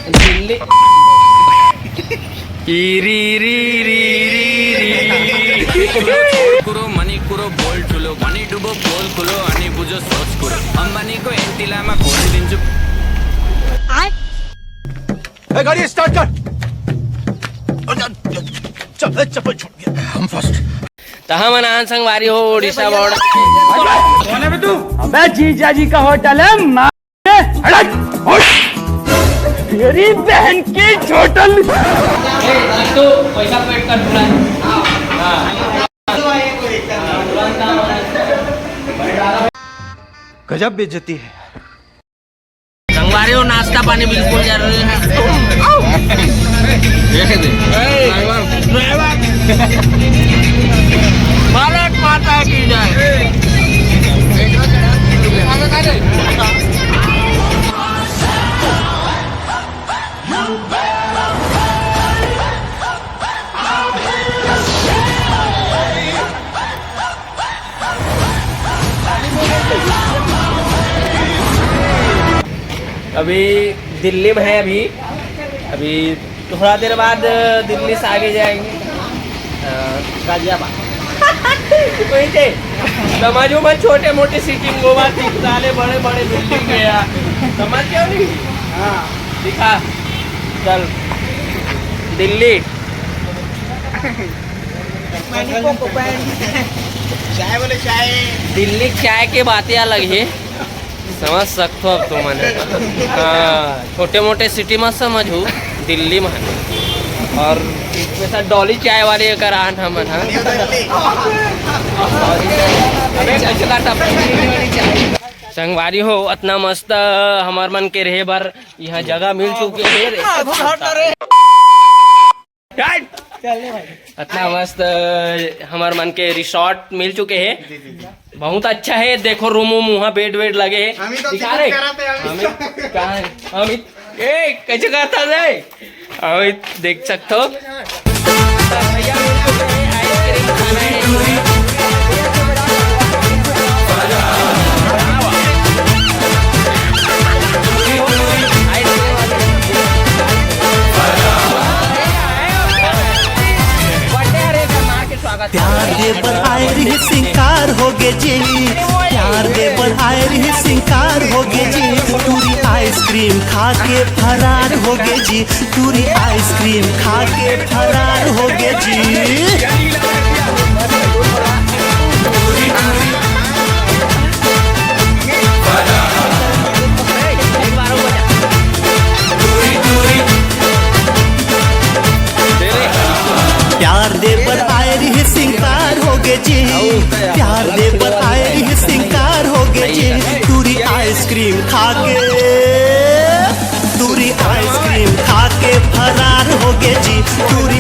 दिल्ली कुरो मनी कुरो बोल ठुलो मनी डुबो बोल खुलो अनि बुझो सोच कुरो अम्बानीको एन्टिलामा खोलिदिन्छु। गाड़ी स्टार्ट कर। चप्पल छोड़ गया, हम फर्स्ट। तहा मनान संगवारी हो ओडिशा बॉर्डर। कौन है बे तू? अबे जीजा जी का होटल है तेरी बहन की होटल। तो पैसा पेड कर थोड़ा। गजब बेइज्जती है। संगवारी हो नाश्ता पानी बिल्कुल जरूरी है। भारत माता की जय। अभी दिल्ली में है। अभी थोड़ा देर बाद दिल्ली से आगे जाएंगे गाजियाबाद। समझो मैं छोटे मोटे सिटी में गोवा साले बड़े बड़े बिल्डिंग गया समझ क्यों नहीं। हाँ दिखा चल दिल्ली। चाय बोले चाय। दिल्ली चाय के बातें अलग है समझ सकते हो अब तो मैंने। हाँ छोटे मोटे सिटी में समझू दिल्ली में और इसमें सा डॉली चाय वाले का रान हम संगवारी हो इतना मस्त हमार मन के रहे बार यहाँ जगह मिल चुकी है। इतना मस्त हमार मन के रिसोर्ट मिल चुके हैं। बहुत अच्छा है। देखो रूम वहाँ बेड वेड लगे हैं। दिखा रहे अमित कैसे करता है अमित देख सकते हो। प्यार दे बढ़ाए रही सिंकार हो गे जी। प्यार दे बढ़ाए रही सिंकार हो गे जी। पूरी आइसक्रीम खा के फरार हो गे जी। पूरी आइसक्रीम खा के फरार हो गे जी। प्यार दे पर आए रही सिंकार हो गे जी। प्यार दे पर आए रही सिंकार हो गे जी। पूरी आइसक्रीम खा के पूरी आइसक्रीम खा के फरार हो गे जी। पूरी